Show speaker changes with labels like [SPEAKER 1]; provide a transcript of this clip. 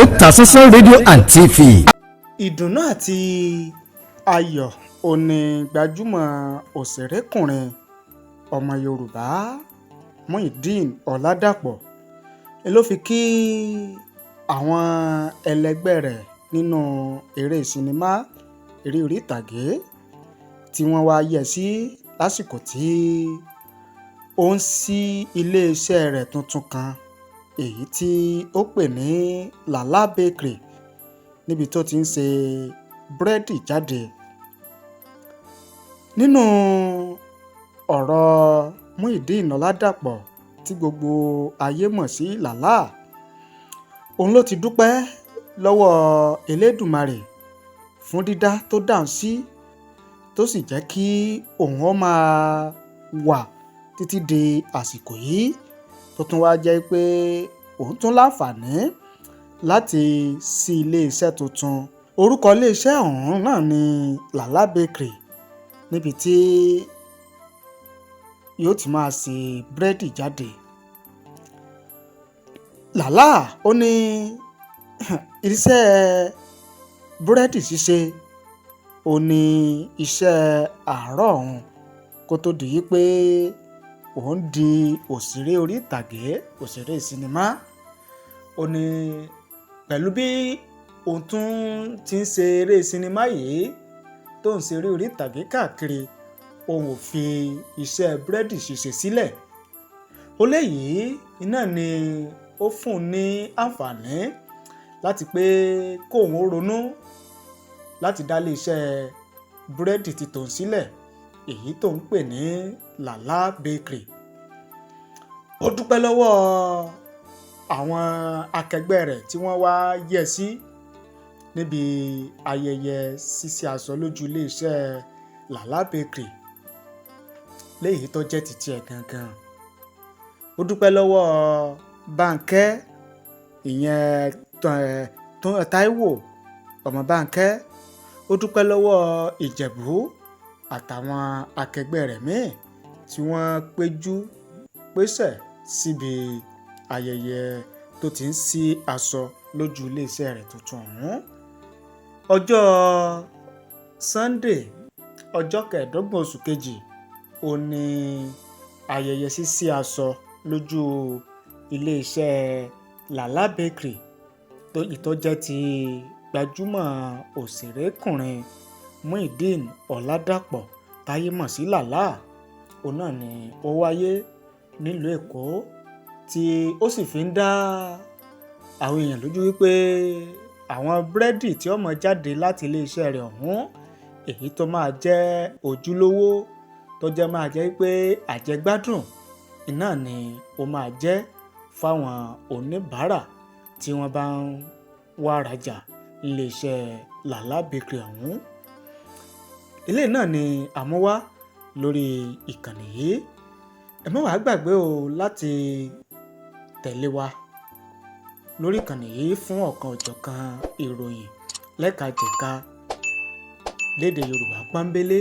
[SPEAKER 1] Otasansan rédíò and TV.
[SPEAKER 2] Ìdùnnú àti ayọ̀ òní gbajúmọ̀ òṣèrékùnrin ọmọ Yorùbá Muhideen Oladapo ló fi kí àwọn ẹlẹgbẹ́ rẹ̀ nínú eré sinimá eré orí ìtàgé tí wọ́n wá yẹ̀ sí lásìkò tí ó ń ṣí iléeṣẹ́ rẹ̀ tuntun kan èyí tí ó pè ní LALA Bakery níbi tó ti ń ṣe búrẹ́dì jáde. Nínú ọ̀rọ̀ Muideen Oladapo tí gbogbo ayé mọ̀ sí LALA, òun ló ti dúpẹ́ lọ́wọ́ Elédùmarè fún dídá tó dáhùn sí tó sì jẹ́ kí òun ó máa wà títí di àsìkò yìí tó tún wá jẹ́ pé òun tún láǹfààní láti ṣí iléeṣẹ́ tuntun. Orúkọ iléeṣẹ́ ọ̀hún náà ni LALA Bakery níbi tí yóò ti máa ṣe búrẹ́dì jáde. LALA ó ní iṣẹ́ búrẹ́dì ṣíṣe ó ní iṣẹ́ àárọ̀ òun kó tó di pé òun di òṣèré orí ìtàgé, òṣèré sinimá. Ó ní pẹ̀lú bí òun tún ti ń ṣe eré sinimá yìí tó ń ṣe eré orí ìtàgé káàkiri, òun ò fi iṣẹ́ búrẹ́dì ṣíṣe sílẹ̀. Ó léyìí iná ni ó fún un ní àǹfààní láti pé kóun ó ronú láti dá iléeṣẹ́ búrẹ́dì ti tòun sílẹ̀ èyí tó ń pè ní LALA Bakery. Ó dúpẹ́ lọ́wọ́ àwọn akẹgbẹ́ rẹ̀ tí wọ́n wá yẹ̀ sí níbi ayẹyẹ ṣíṣe aṣọ lójú iléeṣẹ́ LALA Bakery léyìí tó jẹ́ titi ẹ̀ gangan. Ó dúpẹ́ lọ́wọ́ Bánkẹ́, ìyẹn Táíwò ọmọ Bánkẹ́. Ó dúpẹ́ lọ́wọ́ Ìjẹ̀bú àtàwọn akẹgbẹ́ rẹ̀ míì tí wọ́n péjú pésẹ̀ síbi ayẹyẹ tó ti ń ṣí aṣọ lójú iléeṣẹ́ rẹ̀ tuntun ọ̀hún. Ọjọ́ Sunday ọjọ́ 15 oṣù kejì ó ní ayẹyẹ ṣíṣí aṣọ lójú iléeṣẹ́ LALA Bakery tó jẹ́ ti gbajúmọ̀ òṣèrékùnrin Muideen Oladapo táyé mọ̀ sí LALA. Òun náà ni ó wáyé nílùú Èkó tí ó sì fi ń dá àwọn èèyàn lójú wípé àwọn búrẹ́dì tí ó máa jáde láti iléeṣẹ́ rẹ̀ ọ̀hún èyí tó máa jẹ́ ojúlówó tó jẹ́ máa jẹ́ pé àjẹgbádùn iná ni ó máa jẹ́ fáwọn oníbàárà tí wọ́n bá ń wá rajà iléeṣẹ́ LALA Bakery ọ̀hún. Eléyìí náà ni àmúwá lórí ìkànnì yìí. Ẹ má wàá gbàgbé o láti tẹ̀lé wa lórí ìkànnì yìí fún ọ̀kan òjọ̀kan ìròyìn lẹ́kajẹ̀ka lédè Yorùbá pọ́nbélé.